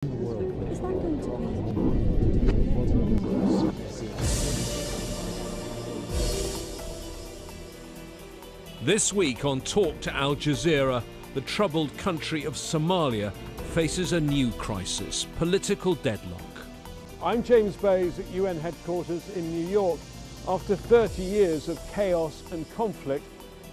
Is that going to be? This week on Talk to Al Jazeera, the troubled country of Somalia faces a new crisis, political deadlock. I'm James Bays at UN headquarters in New York. After 30 years of chaos and conflict,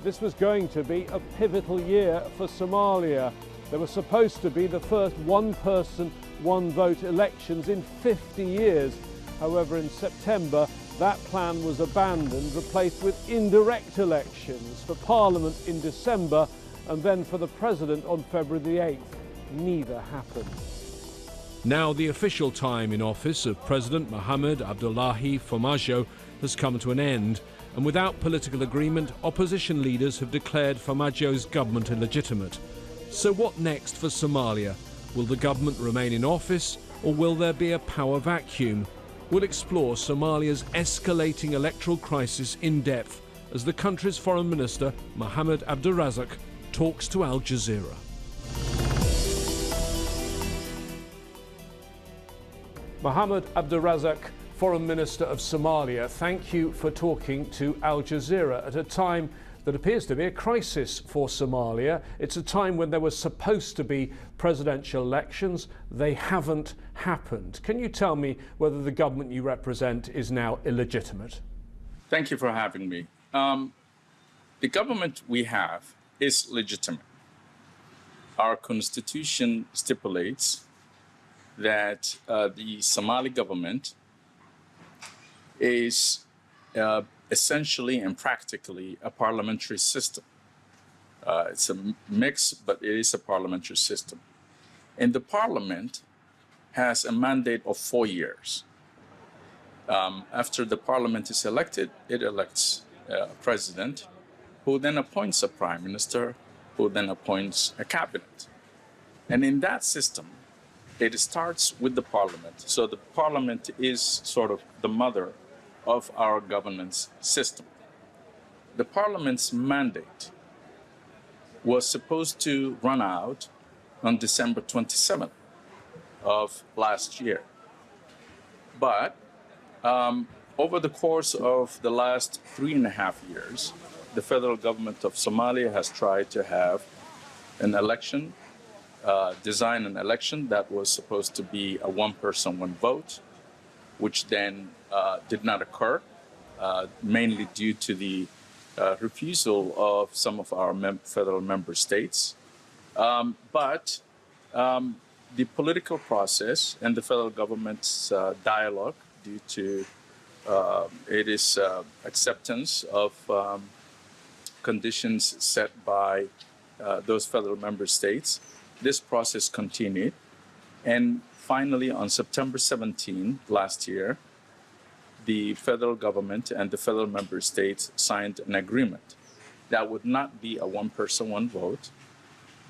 this was going to be a pivotal year for Somalia. There were supposed to be the first one-person, one-vote elections in 50 years. However, in September, that plan was abandoned, replaced with indirect elections for Parliament in December and then for the President on February the 8th. Neither happened. Now the official time in office of President Mohamed Abdullahi Farmaajo has come to an end, and without political agreement, opposition leaders have declared Farmaajo's government illegitimate. So what next for Somalia? Will the government remain in office, or will there be a power vacuum? We'll explore Somalia's escalating electoral crisis in depth as the country's Foreign Minister, Mohamed Abdirizak, talks to Al Jazeera. Mohamed Abdirizak, Foreign Minister of Somalia, thank you for talking to Al Jazeera at a time that appears to be a crisis for Somalia. It's a time when there were supposed to be presidential elections. They haven't happened. Can you tell me whether the government you represent is now illegitimate? Thank you for having me. The government we have is legitimate. Our constitution stipulates that the Somali government is essentially and practically a parliamentary system. It's a mix, but it is a parliamentary system. And the parliament has a mandate of 4 years. After the parliament is elected, it elects a president who then appoints a prime minister, who then appoints a cabinet. And in that system, it starts with the parliament. So the parliament is sort of the mother of our governance system. The parliament's mandate was supposed to run out on December 27th of last year. But over the course of the last 3.5 years, the federal government of Somalia has tried to have an election, design an election that was supposed to be a one-person, one-vote, which then did not occur, mainly due to the refusal of some of our federal member states. But the political process and the federal government's dialogue, due to its acceptance of conditions set by those federal member states, this process continued. And finally, on September 17 last year, the federal government and the federal member states signed an agreement that would not be a one-person, one-vote,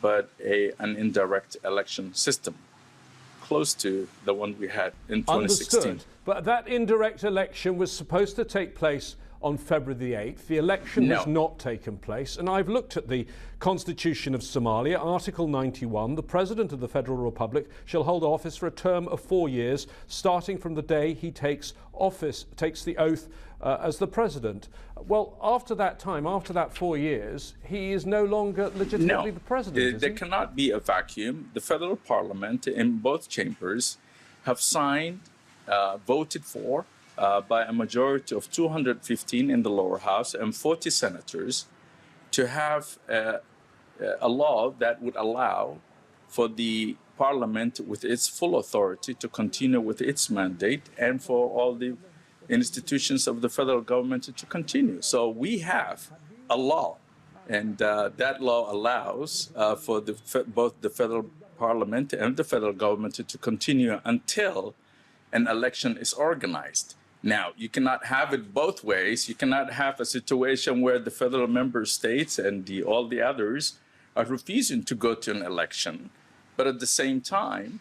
but an indirect election system, close to the one we had in 2016. Understood. But that indirect election was supposed to take place on February the 8th. The election has not taken place. And I've looked at the Constitution of Somalia, Article 91. The President of the Federal Republic shall hold office for a term of 4 years, starting from the day he takes the oath as the President. Well, after that time, after that 4 years, he is no longer legitimately the President, there cannot be a vacuum. The federal parliament in both chambers have signed, voted for, by a majority of 215 in the lower house and 40 senators to have a law that would allow for the parliament with its full authority to continue with its mandate and for all the institutions of the federal government to continue. So we have a law, and that law allows for both the federal parliament and the federal government to continue until an election is organized. Now, you cannot have it both ways. You cannot have a situation where the federal member states and all the others are refusing to go to an election, but at the same time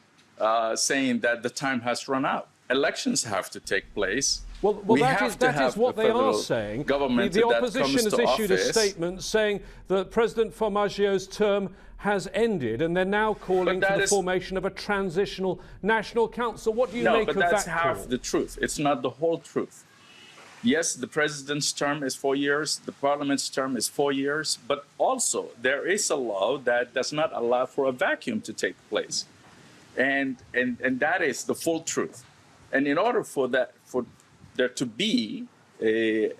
saying that the time has run out. Elections have to take place Well, that is what they are saying. The opposition has issued a statement saying that President Farmaajo's term has ended, and they're now calling for the formation of a transitional national council. What do you make of that? No, but that's half the truth. It's not the whole truth. Yes, the president's term is 4 years, the parliament's term is 4 years, but also there is a law that does not allow for a vacuum to take place. And that is the full truth. And in order for there to be a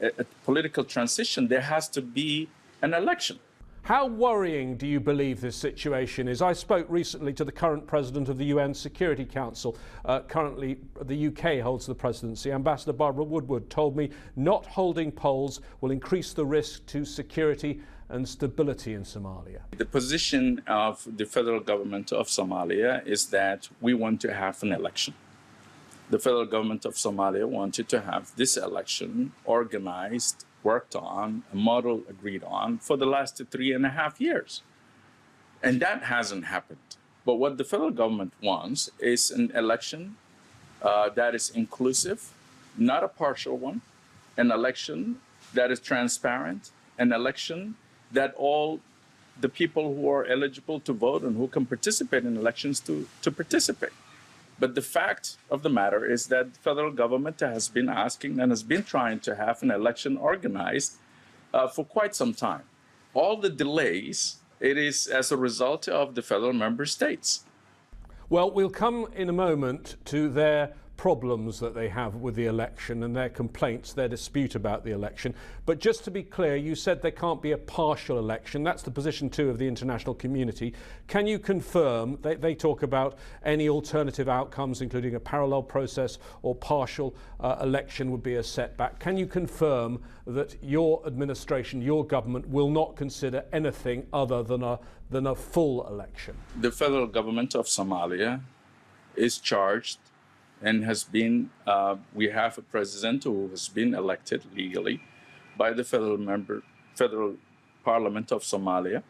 political transition, there has to be an election. How worrying do you believe this situation is? I spoke recently to the current president of the UN Security Council. Currently, the UK holds the presidency. Ambassador Barbara Woodward told me not holding polls will increase the risk to security and stability in Somalia. The position of the federal government of Somalia is that we want to have an election. The federal government of Somalia wanted to have this election organized, worked on, a model agreed on for the last 3.5 years. And that hasn't happened. But what the federal government wants is an election that is inclusive, not a partial one, an election that is transparent, an election that all the people who are eligible to vote and who can participate in elections to participate. But the fact of the matter is that the federal government has been asking and has been trying to have an election organized for quite some time. All the delays, it is as a result of the federal member states. Well, we'll come in a moment to their problems that they have with the election and their complaints, their dispute about the election. But just to be clear, you said there can't be a partial election. That's the position too of the international community. Can you confirm, they talk about any alternative outcomes, including a parallel process or partial election would be a setback. Can you confirm that your administration, your government will not consider anything other than a full election? The federal government of Somalia is charged and has been, we have a president who has been elected legally by the federal parliament of Somalia,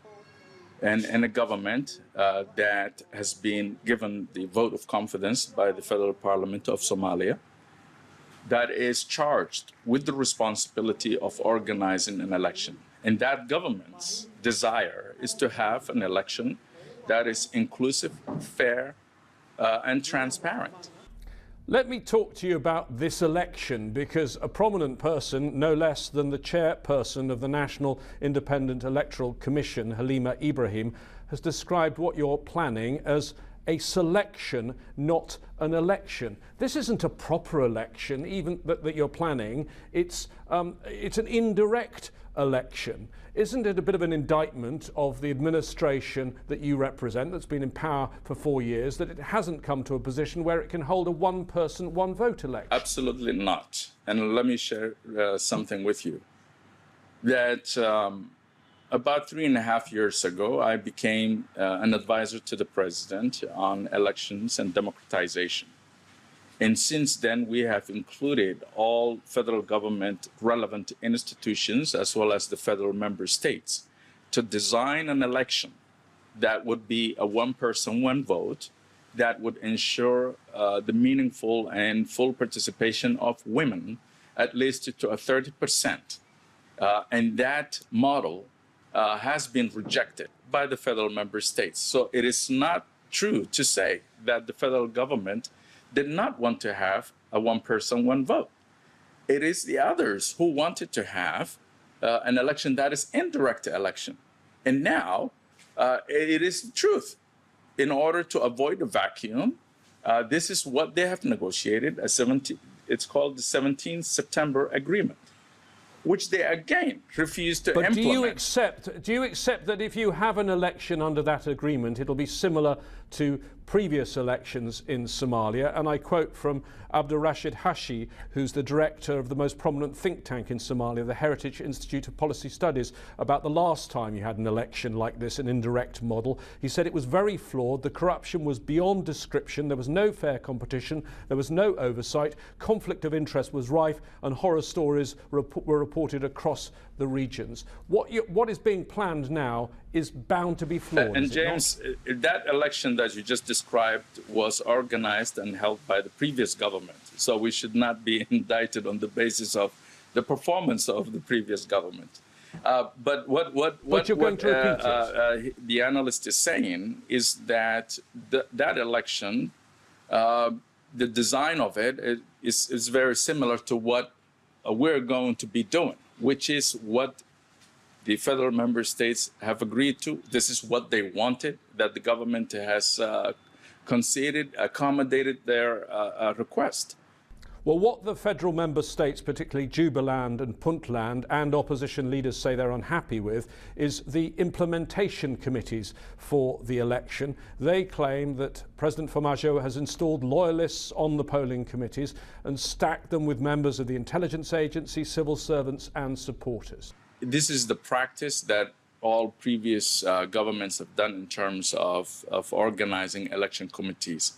and a government that has been given the vote of confidence by the federal parliament of Somalia, that is charged with the responsibility of organizing an election. And that government's desire is to have an election that is inclusive, fair, and transparent. Let me talk to you about this election, because a prominent person, no less than the chairperson of the National Independent Electoral Commission, Halima Ibrahim, has described what you're planning as a selection, not an election. This isn't a proper election, even that you're planning. It's an indirect election. Isn't it a bit of an indictment of the administration that you represent, that's been in power for 4 years, that it hasn't come to a position where it can hold a one-person, one-vote election? Absolutely not. And let me share something with you. That about 3.5 years ago, I became an advisor to the president on elections and democratization. And since then, we have included all federal government relevant institutions, as well as the federal member states, to design an election that would be a one-person, one-vote, that would ensure the meaningful and full participation of women, at least to a 30%. And that model has been rejected by the federal member states. So it is not true to say that the federal government did not want to have a one-person, one-vote. It is the others who wanted to have an election that is indirect election. And now it is the truth. In order to avoid a vacuum, this is what they have negotiated. It's called the 17th September Agreement, which they again refused to implement. But do you accept that if you have an election under that agreement, it'll be similar to previous elections in Somalia? And I quote from Abdirashid Hashi, who's the director of the most prominent think tank in Somalia, the Heritage Institute of Policy Studies, about the last time you had an election like this, an indirect model. He said it was very flawed. The corruption was beyond description. There was no fair competition. There was no oversight. Conflict of interest was rife, and horror stories were reported across the regions. What is being planned now is bound to be flawed. And James, that election election that you just described was organized and held by the previous government. So we should not be indicted on the basis of the performance of the previous government. But what the analyst is saying is that that election, the design of it is very similar to what we're going to be doing, which is what the federal member states have agreed to. This is what they wanted, that the government has conceded, accommodated their request. Well, what the federal member states, particularly Jubaland and Puntland, and opposition leaders say they're unhappy with is the implementation committees for the election. They claim that President Farmaajo has installed loyalists on the polling committees and stacked them with members of the intelligence agency, civil servants and supporters. This is the practice that all previous governments have done in terms of organizing election committees.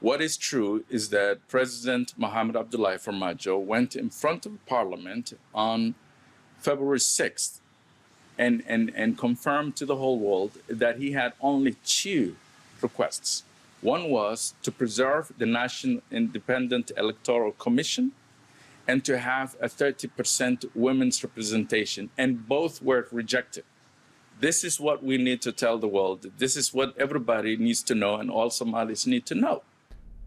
What is true is that President Mohamed Abdullahi Farmaajo went in front of Parliament on February 6th and confirmed to the whole world that he had only two requests. One was to preserve the National Independent Electoral Commission and to have a 30% women's representation, and both were rejected. This is what we need to tell the world. This is what everybody needs to know and all Somalis need to know.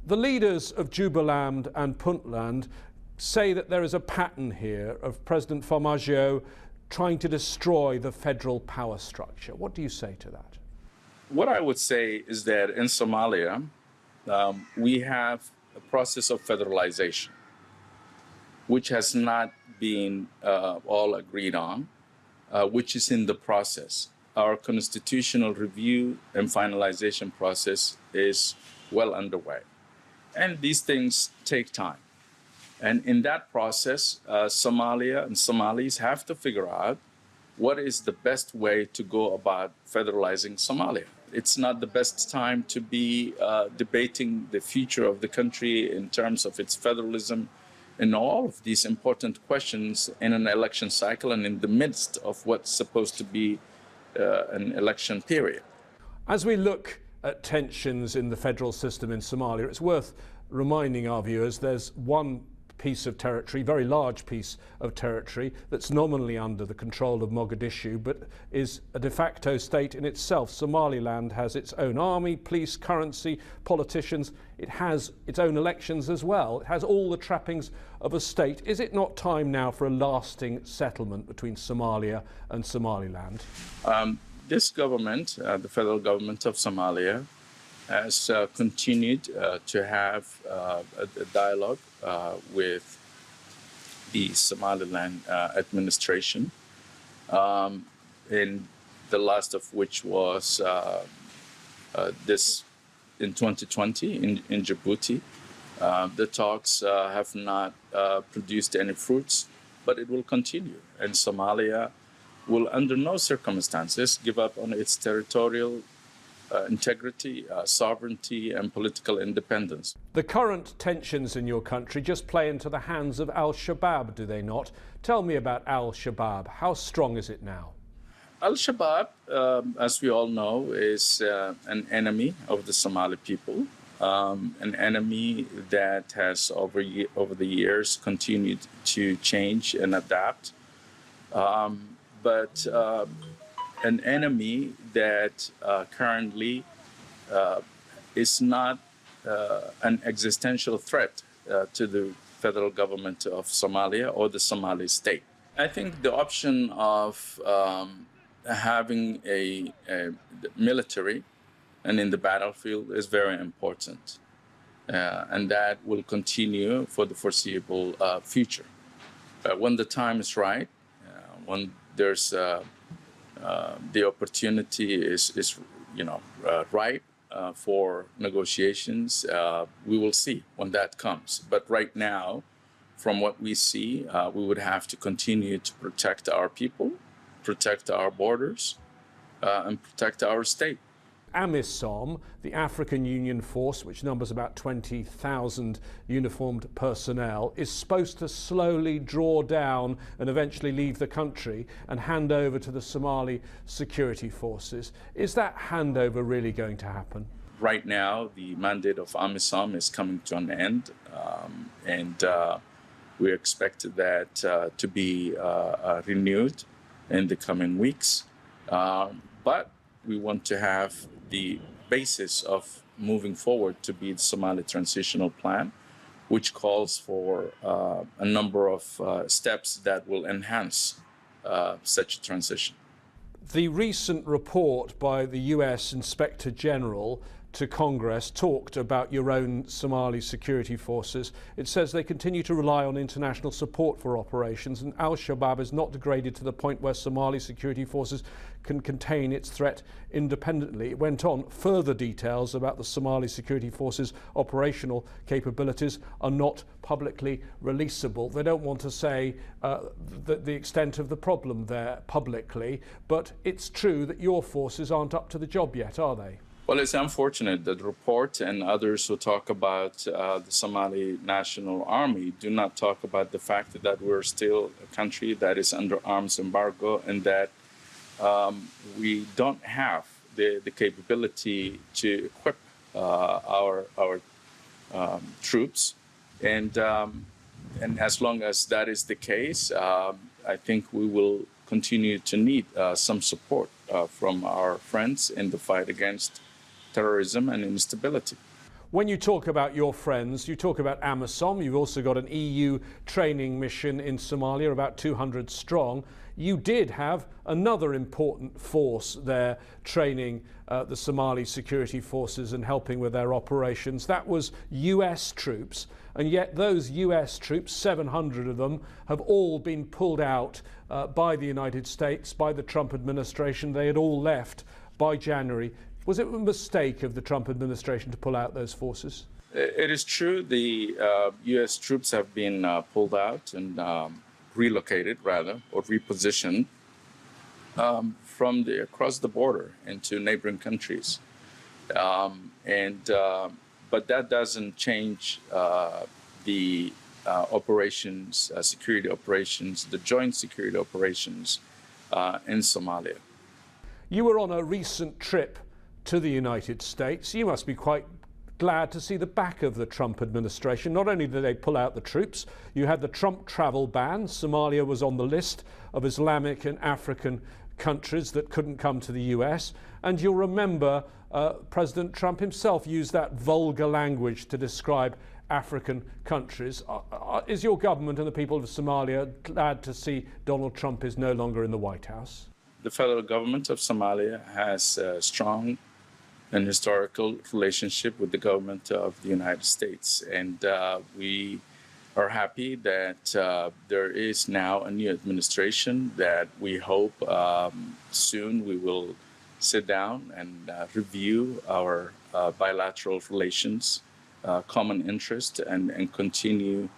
The leaders of Jubaland and Puntland say that there is a pattern here of President Farmaajo trying to destroy the federal power structure. What do you say to that? What I would say is that in Somalia, we have a process of federalization, which has not been all agreed on, which is in the process. Our constitutional review and finalization process is well underway. And these things take time. And in that process, Somalia and Somalis have to figure out what is the best way to go about federalizing Somalia. It's not the best time to be debating the future of the country in terms of its federalism and all of these important questions in an election cycle and in the midst of what's supposed to be an election period. As we look at tensions in the federal system in Somalia, it's worth reminding our viewers there's one piece of territory, very large piece of territory, that's nominally under the control of Mogadishu, but is a de facto state in itself. Somaliland has its own army, police, currency, politicians. It has its own elections as well. It has all the trappings of a state. Is it not time now for a lasting settlement between Somalia and Somaliland? This government, the federal government of Somalia, has continued to have a dialogue with the Somaliland administration, in the last of which was this in 2020 in Djibouti. The talks have not produced any fruits, but it will continue. And Somalia will under no circumstances give up on its territorial integrity, sovereignty and political independence. The current tensions in your country just play into the hands of Al-Shabaab, do they not? Tell me about Al-Shabaab. How strong is it now? Al-Shabaab, as we all know, is an enemy of the Somali people, an enemy that has over the years continued to change and adapt. But an enemy that currently is not an existential threat to the federal government of Somalia or the Somali state. I think the option of having a military and in the battlefield is very important. And that will continue for the foreseeable future. When the time is right, when there's the opportunity is ripe for negotiations, we will see when that comes. But right now, from what we see, we would have to continue to protect our people, protect our borders, and protect our state. AMISOM, the African Union Force, which numbers about 20,000 uniformed personnel, is supposed to slowly draw down and eventually leave the country and hand over to the Somali security forces. Is that handover really going to happen? Right now, the mandate of AMISOM is coming to an end, and we expect that to be renewed in the coming weeks. But we want to have the basis of moving forward to be the Somali Transitional Plan, which calls for a number of steps that will enhance such a transition. The recent report by the US Inspector General to Congress talked about your own Somali security forces. It says they continue to rely on international support for operations, and al-Shabaab is not degraded to the point where Somali security forces can contain its threat independently. It went on, further details about the Somali security forces' operational capabilities are not publicly releasable. They don't want to say the extent of the problem there publicly, but it's true that your forces aren't up to the job yet, are they? Well, it's unfortunate that the report and others who talk about the Somali National Army do not talk about the fact that we're still a country that is under arms embargo, and that we don't have the capability to equip our troops. And as long as that is the case, I think we will continue to need some support from our friends in the fight against terrorism and instability. When you talk about your friends, you talk about AMISOM. You've also got an EU training mission in Somalia, about 200 strong. You did have another important force there training the Somali security forces and helping with their operations. That was US troops. And yet those US troops, 700 of them, have all been pulled out by the United States, by the Trump administration. They had all left by January. Was it a mistake of the Trump administration to pull out those forces? It is true. The U.S. troops have been pulled out and relocated, rather, or repositioned from across the border into neighboring countries. But that doesn't change the operations, security operations, the joint security operations in Somalia. You were on a recent trip to the United States. You must be quite glad to see the back of the Trump administration. Not only did they pull out the troops, you had the Trump travel ban. Somalia was on the list of Islamic and African countries that couldn't come to the US. And you'll remember President Trump himself used that vulgar language to describe African countries. Is your government and the people of Somalia glad to see Donald Trump is no longer in the White House? The federal government of Somalia has a strong and historical relationship with the government of the United States. And we are happy that there is now a new administration that we hope soon we will sit down and review our bilateral relations, common interest, and continue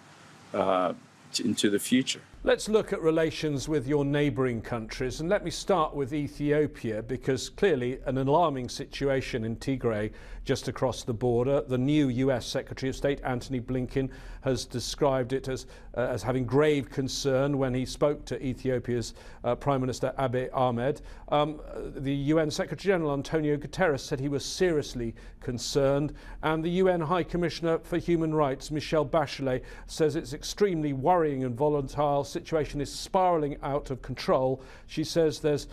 into the future. Let's look at relations with your neighbouring countries, and let me start with Ethiopia, because clearly an alarming situation in Tigray just across the border. The new US Secretary of State Antony Blinken has described it as having grave concern when he spoke to Ethiopia's Prime Minister Abiy Ahmed. The UN Secretary General Antonio Guterres said he was seriously concerned, and the UN High Commissioner for Human Rights Michelle Bachelet says it's extremely worrying and volatile. Situation is spiralling out of control. She says there's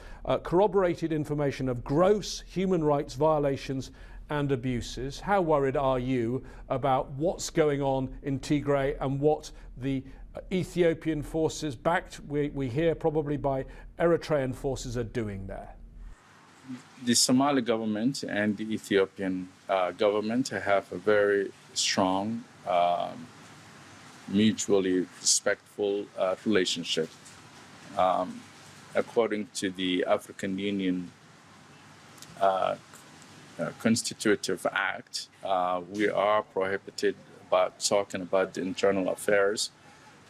corroborated information of gross human rights violations and abuses. How worried are you about what's going on in Tigray and what the Ethiopian forces, backed, we hear probably by Eritrean forces, are doing there? The Somali government and the Ethiopian government have a very strong, mutually respectful relationship. According to the African Union Constitutive Act, we are prohibited about talking about the internal affairs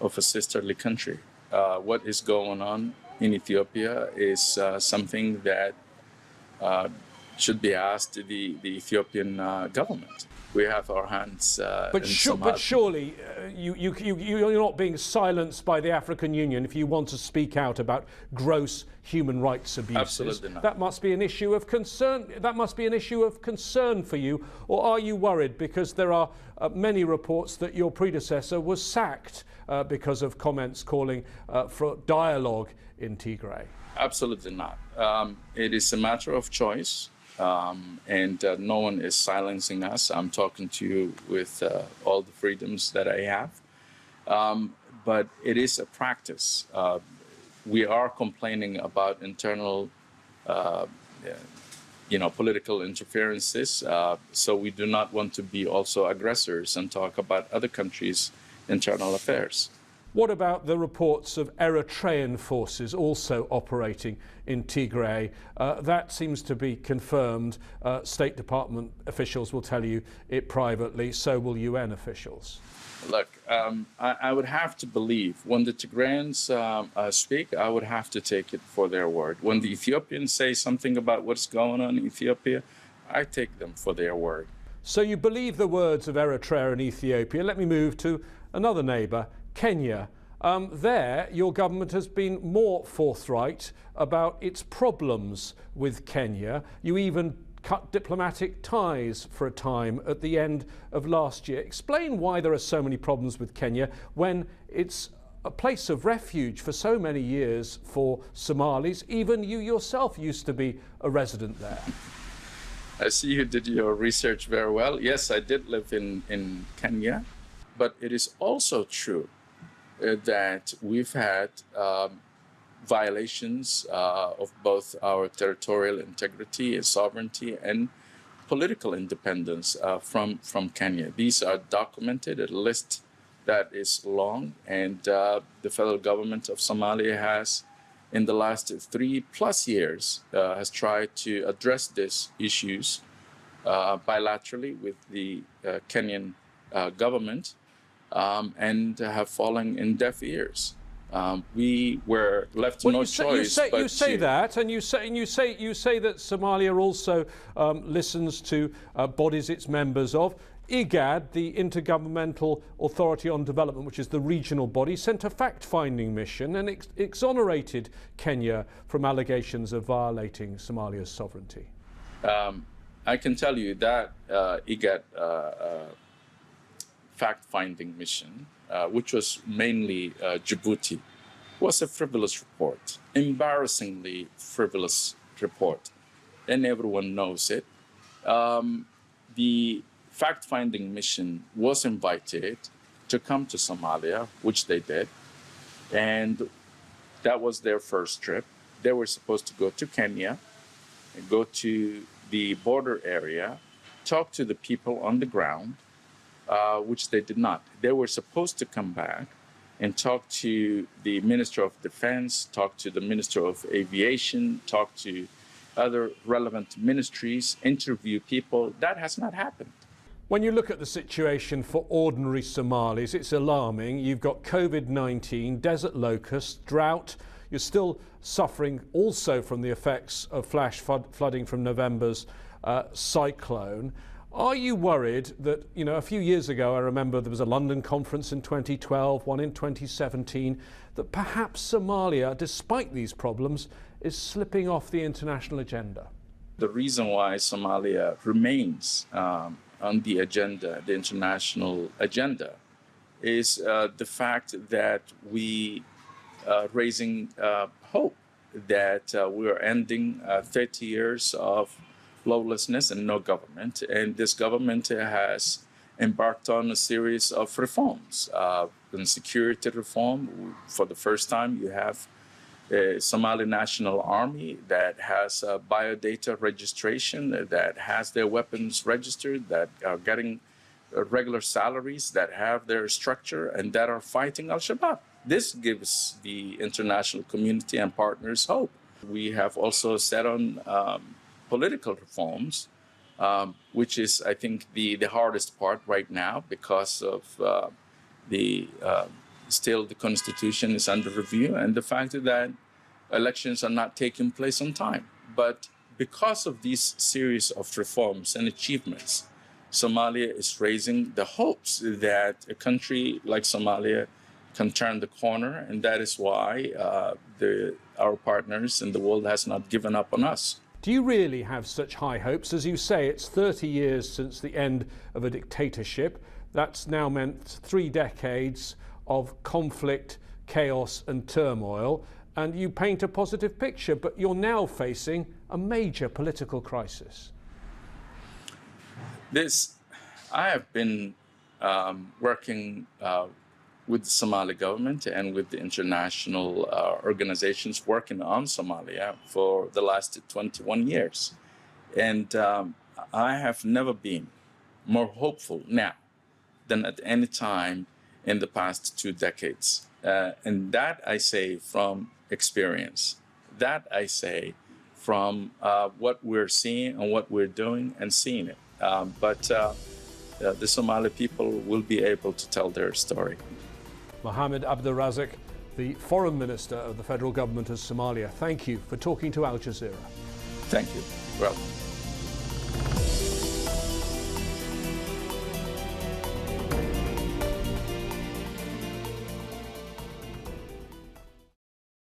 of a sisterly country. What is going on in Ethiopia is something that should be asked to the Ethiopian government. We have our hands but surely you're not being silenced by the African Union if you want to speak out about gross human rights abuses. Absolutely not. That must be an issue of concern. That must be an issue of concern for you. Or are you worried because there are many reports that your predecessor was sacked because of comments calling for dialogue in Tigray? Absolutely not. It is a matter of choice. And no one is silencing us. I'm talking to you with all the freedoms that I have. But it is a practice. We are complaining about internal, political interferences. So we do not want to be also aggressors and talk about other countries' internal affairs. What about the reports of Eritrean forces also operating in Tigray? That seems to be confirmed. State Department officials will tell you it privately, so will UN officials. Look, I would have to believe when the Tigrayans speak, I would have to take it for their word. When the Ethiopians say something about what's going on in Ethiopia, I take them for their word. So you believe the words of Eritrea and Ethiopia. Let me move to another neighbour, Kenya. There, your government has been more forthright about its problems with Kenya. You even cut diplomatic ties for a time at the end of last year. Explain why there are so many problems with Kenya when it's a place of refuge for so many years for Somalis. Even you yourself used to be a resident there. I see you did your research very well. Yes, I did live in Kenya, but it is also true that we've had violations of both our territorial integrity and sovereignty and political independence from Kenya. These are documented, a list that is long, and the federal government of Somalia has, in the last 3+ years, has tried to address these issues bilaterally with the Kenyan government. And have fallen in deaf ears. We were left no choice. You say that, and you say that Somalia also listens to bodies it's members of. IGAD, the Intergovernmental Authority on Development, which is the regional body, sent a fact-finding mission and exonerated Kenya from allegations of violating Somalia's sovereignty. I can tell you that IGAD fact-finding mission, which was mainly Djibouti, was a frivolous report, embarrassingly frivolous report, and everyone knows it. The fact-finding mission was invited to come to Somalia, which they did, and that was their first trip. They were supposed to go to Kenya, and go to the border area, talk to the people on the ground, which they did not. They were supposed to come back and talk to the Minister of Defense, talk to the Minister of Aviation, talk to other relevant ministries, interview people. That has not happened. When you look at the situation for ordinary Somalis, it's alarming. You've got COVID-19, desert locusts, drought. You're still suffering also from the effects of flash flooding from November's cyclone. Are you worried that, a few years ago, I remember there was a London conference in 2012, one in 2017, that perhaps Somalia, despite these problems, is slipping off the international agenda? The reason why Somalia remains on the agenda, the international agenda, is the fact that we are raising hope that we are ending 30 years of lawlessness and no government. And this government has embarked on a series of reforms. In security reform, for the first time, you have a Somali National Army that has biodata registration, that has their weapons registered, that are getting regular salaries, that have their structure, and that are fighting Al-Shabaab. This gives the international community and partners hope. We have also set on political reforms, which is, I think, the hardest part right now because of still the Constitution is under review and the fact that elections are not taking place on time. But because of these series of reforms and achievements, Somalia is raising the hopes that a country like Somalia can turn the corner, and that is why our partners in the world has not given up on us. Do you really have such high hopes? As you say, it's 30 years since the end of a dictatorship. That's now meant 3 decades of conflict, chaos and turmoil. And you paint a positive picture, but you're now facing a major political crisis. I have been working with the Somali government and with the international organizations working on Somalia for the last 21 years. And I have never been more hopeful now than at any time in the past 2 decades. And that I say from experience. That I say from what we're seeing and what we're doing and seeing it. But the Somali people will be able to tell their story. Mohamed Abdirizak, the Foreign Minister of the Federal Government of Somalia, thank you for talking to Al Jazeera. Thank you. Well.